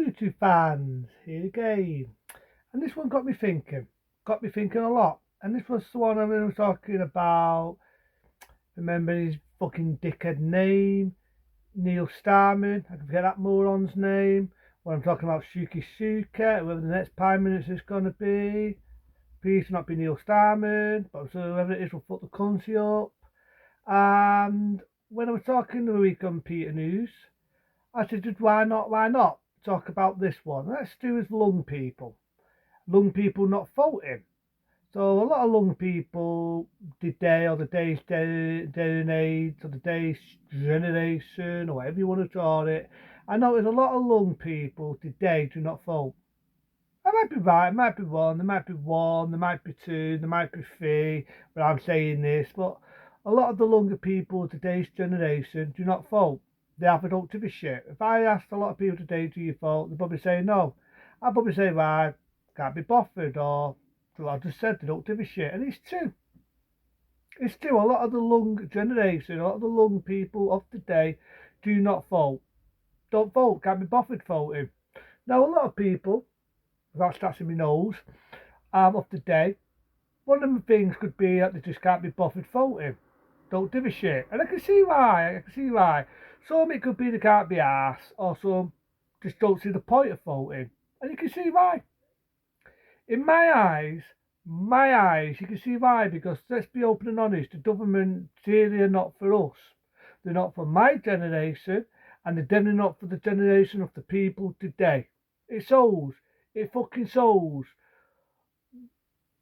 YouTube fans, here again. And this one got me thinking. Got me thinking a lot. And this was the one I was talking about. Remember his fucking dickhead name? Neil Starman. I can forget that moron's name. When I'm talking about Shuki Suka, whoever the next Prime Minister is going to be. Please not be Neil Starman, but whoever it is will fuck the country up. And when I was talking the week on Peter News, I said, why not talk about this one? Let's do as lung people. Lung people not voting. So a lot of lung people, the day or the day's age or the day's generation or whatever you want to call it. I know there's a lot of lung people today do not vote. I might be right, it might be one, there might be two, there might be three, but I'm saying this, but a lot of the younger people of today's generation do not vote. They have don't give a shit. If I asked a lot of people today, do you vote? They'd probably say no. I'd probably say, right, can't be bothered, or I just said they don't give a shit. And it's true. It's true. A lot of the young generation, a lot of the young people of today do not vote. Don't vote, can't be bothered voting. Now, a lot of people, without scratching my nose, of the day, one of the things could be that they just can't be bothered voting. Don't give a shit. And I can see why. Some it could be they can't be arsed, or some just don't see the point of voting. And you can see why. In my eyes, you can see why, because let's be open and honest, the government really are not for us. They're not for my generation, and they're definitely not for the generation of the people today. It shows. It fucking shows.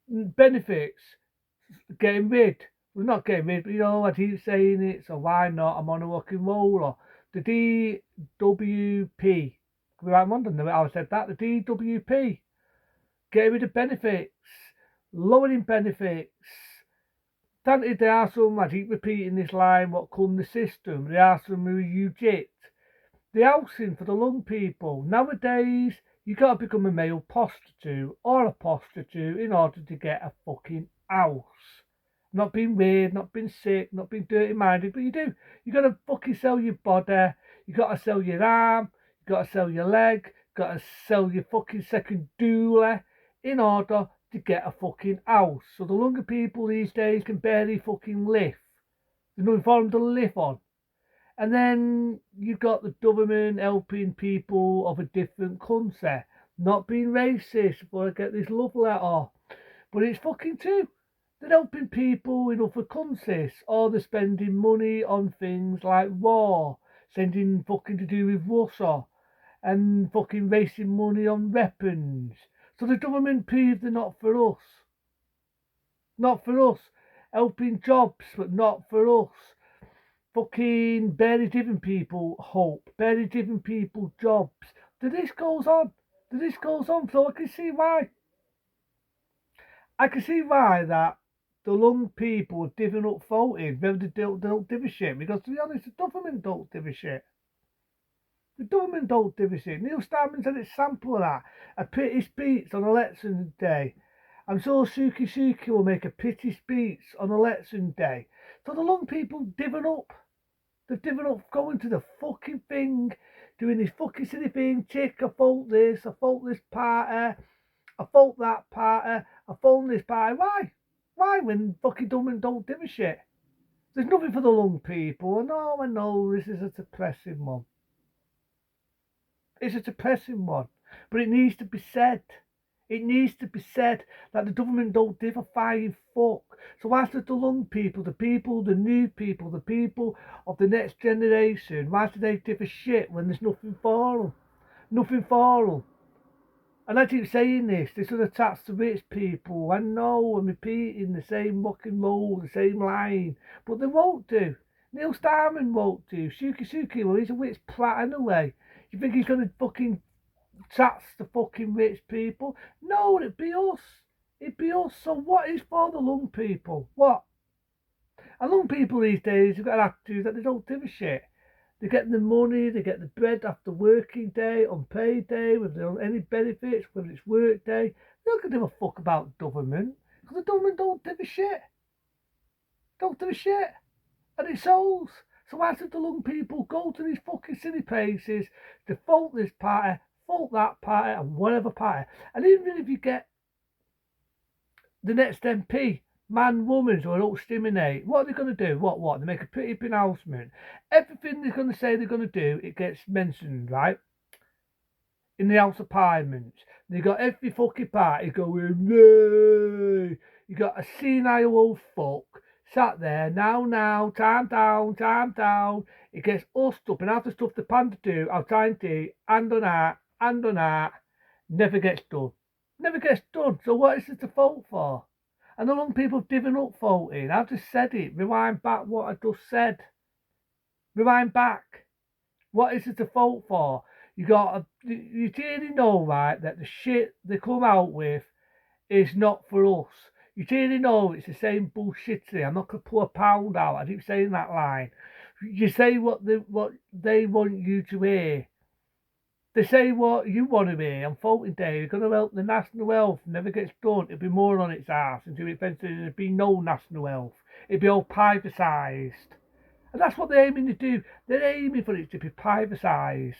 Benefits. Getting rid. We're not getting rid, but I keep saying it, so why not? I'm on a fucking roller. The DWP. I'm wondering how I said that. The DWP. Getting rid of benefits. Lowering benefits. Granted, there are some, I keep repeating this line, what come the system. There are some who eject. The housing for the young people. Nowadays, you got to become a male prostitute or a prostitute in order to get a fucking house. Not being weird, not being sick, not being dirty minded, but you do. You got to fucking sell your body. You got to sell your arm. You got to sell your leg. You got to sell your fucking second doula in order to get a fucking house. So the younger people these days can barely fucking live. There's nothing for them to live on. And then you've got the government helping people of a different country. Not being racist, but I get this love letter. But it's fucking true. They're helping people in other countries, or they're spending money on things like war, sending fucking to do with Russia, and fucking wasting money on weapons. So the government proved they're not for us. Not for us. Helping jobs, but not for us. Fucking barely giving people hope, barely giving people jobs. The list goes on. So I can see why. I can see why that the young people have given up voting, whether they don't give a shit. Because to be honest, the government don't give a shit. The government don't give a shit. Neil Starman's an example of that. A pity speech on election day. I'm sure Suki will make a pity speech on election day. So the young people given up. They've given up going to the fucking thing, doing this fucking silly thing. Chick, I fault this, I fault this party, I fault that party, I fault this party. Why? Why when fucking government don't give a shit? There's nothing for the young people. I know this is a depressing one. It's a depressing one. But it needs to be said. It needs to be said that the government don't give a flying fuck. So why should the young people, the new people, the people of the next generation, why should they give a shit when there's nothing for them? Nothing for them. And I keep saying this will attach to rich people. I know I'm repeating the same fucking role, the same line, but they won't do. Neil Starman won't do. Suki, well, he's a rich prat anyway. You think he's going to fucking tax the fucking rich people? No, it'd be us. It'd be us. So what is for the young people? What? And young people these days have got an attitude that they don't give a shit. They get the money, they get the bread after working day, unpaid day, without any benefits, whether it's work day. They're not going to give a fuck about government. Because the government don't give a shit. Don't give a shit. And it shows. So why should the young people go to these fucking silly places to vote this party, Vote that party and whatever party. And even if you get the next MP, man, woman, who don't discriminate, what are they going to do? What? They make a pretty pronouncement. Everything they're going to say they're going to do, it gets mentioned, right? In the House of Parliament. They got every fucking party going, no. You got a senile old fuck sat there, now, time down. It gets hushed up and half the stuff the panda do, I'm trying to, hand on that, never gets done. Never gets done. So what is it to vote for? And the long people have given up voting. I've just said it. Rewind back what I just said. Rewind back. What is it to vote for? You clearly know, right, that the shit they come out with is not for us. You clearly know it's the same bullshit thing. I'm not gonna pull a pound out. I keep saying that line. You say what they want you to hear. They say what you want to hear on voting day. They're gonna help the national health. Never gets done. It'll be more on its ass until eventually there'll be no national health. It'll be all privatised. And that's what they're aiming to do. They're aiming for it to be privatised.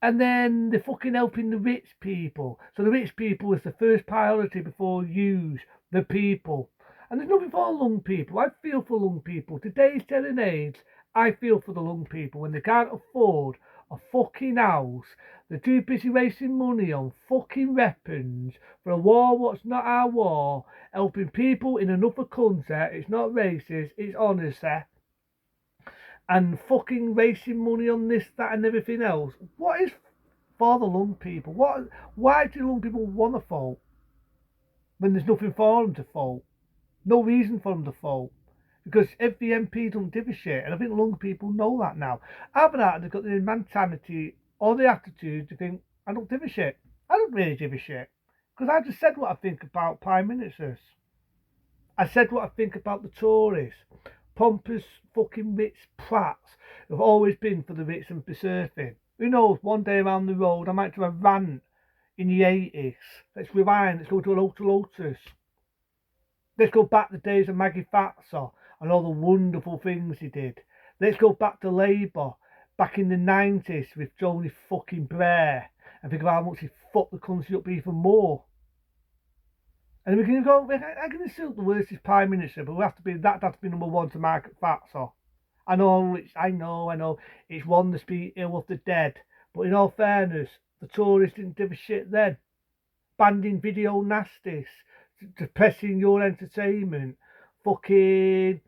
And then they're fucking helping the rich people. So the rich people is the first priority before you, the people. And there's nothing for lung people. I feel for lung people. Today's day and age, I feel for the lung people when they can't afford a fucking house. They're too busy wasting money on fucking weapons for a war what's not our war, helping people in another country. It's not racist, it's honest, and fucking wasting money on this, that, and everything else. What is for the lung people? Why do lung people want to vote when there's nothing for them to vote? No reason for them to vote. Because every MP don't give a shit, and I think lung people know that now. After that, they've got the mentality or the attitude to think, I don't give a shit. I don't really give a shit. Because I just said what I think about Prime Ministers. I said what I think about the Tories. Pompous fucking rich prats have always been for the rich and for surfing. Who knows, one day around the road I might do a rant in the 80s. Let's rewind, let's go to a Lotus. Let's go back to the days of Maggie Thatcher and all the wonderful things he did. Let's go back to Labour, back in the 90s with Tony fucking Blair, and think about how much he fucked the country up even more. And we can go, I can insult the worst is Prime Minister, but we have to be, that has to be number one to Margaret Thatcher. I know, it's one to speak ill of the dead, but in all fairness, the Tories didn't give a shit then. Banning video nasties, depressing your entertainment, fucking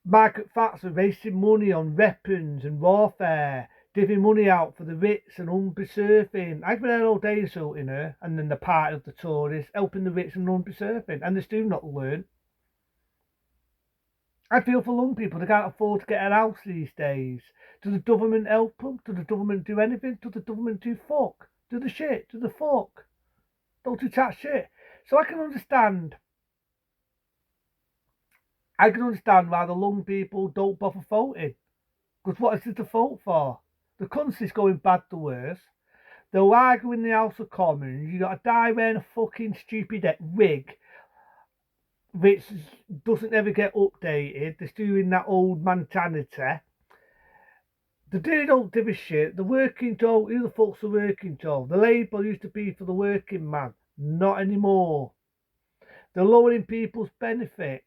Margaret Thatcher wasting money on weapons and warfare, giving money out for the rich and undeserving. I've been there all day insulting her, and then the part of the Tories helping the rich and undeserving, and they still not learn. I feel for lung people, they can't afford to get a house these days. Does the government help them? Does the government do anything? Does the government do fuck? Do the shit? Do the fuck? Don't do that shit. So I can understand why the lung people don't bother voting. Because what is it to vote for? The country's going bad to worse. They'll argue in the House of Commons. You got a guy wearing a fucking stupid wig, which doesn't ever get updated. They're doing that old mentality. The dude don't give a shit. The working job, who the fuck's the working job? The Labour used to be for the working man. Not anymore. They're lowering people's benefits.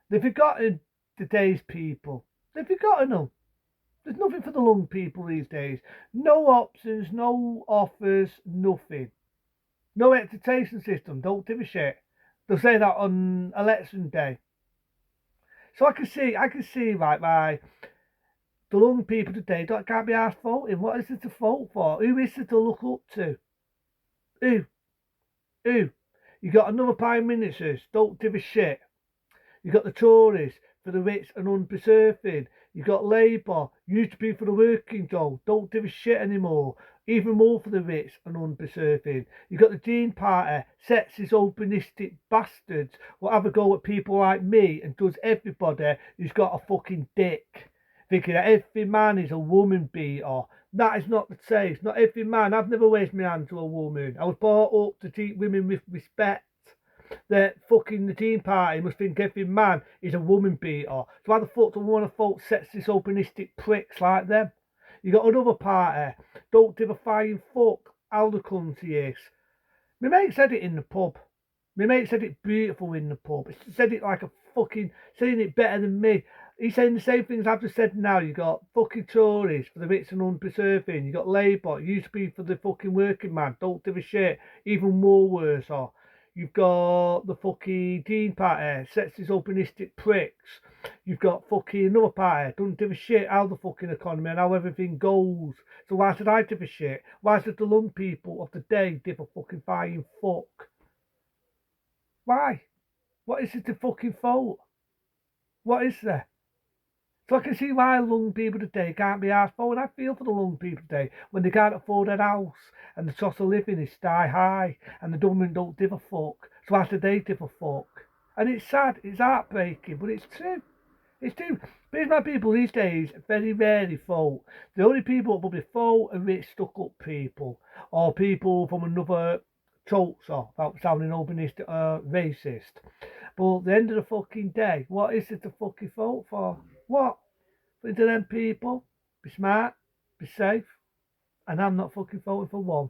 They've forgotten today's people. They've forgotten them. There's nothing for the lung people these days. No options, no offers, nothing. No education system, don't give a shit. They'll say that on election day. So I can see right why the lung people today can't be asked voting. What is it to vote for? Who is it to look up to? Who? You got another Prime Minister, don't give a shit. You got the Tories for the rich and undeserving. You got Labour, used to be for the working job, don't give a shit anymore. Even more for the rich and undeserving. You got the Green Party, sexist, openistic bastards will have a go at people like me and does everybody who's got a fucking dick. Thinking that every man is a woman beater. That is not the case. Not every man. I've never raised my hand to a woman. I was brought up to treat women with respect. The Green Party must think every man is a woman beater. So why the fuck do we want to vote sexist, openistic pricks like them? You got another party. Don't give a flying fuck how the country is. My mate said it in the pub. My mate said it beautiful in the pub. He said it like a fucking, saying it better than me. He's saying the same things I've just said now. You got fucking Tories for the rich and unpreserving. You got Labour. It used to be for the fucking working man. Don't give a shit. Even more worse. Or you've got the fucking Green Party. Sexist, openistic pricks. You've got fucking another party. Don't give a shit how the fucking economy and how everything goes. So why should I give a shit? Why should the lung people of the day give a fucking flying fuck? Why? What is it to fucking fault? What is there? So I can see why lung people today can't be asked for, and I feel for the lung people today when they can't afford a house and the cost of living is sky high and the government don't give a fuck. So why should they give a fuck? And it's sad, it's heartbreaking, but it's true. It's true. Because my people these days very rarely fault. The only people that will be fault are rich stuck up people or people from another culture without sounding openist racist. But at the end of the fucking day, what is it to fucking vote for? What? For them people? Be smart, be safe, and I'm not fucking voting for one.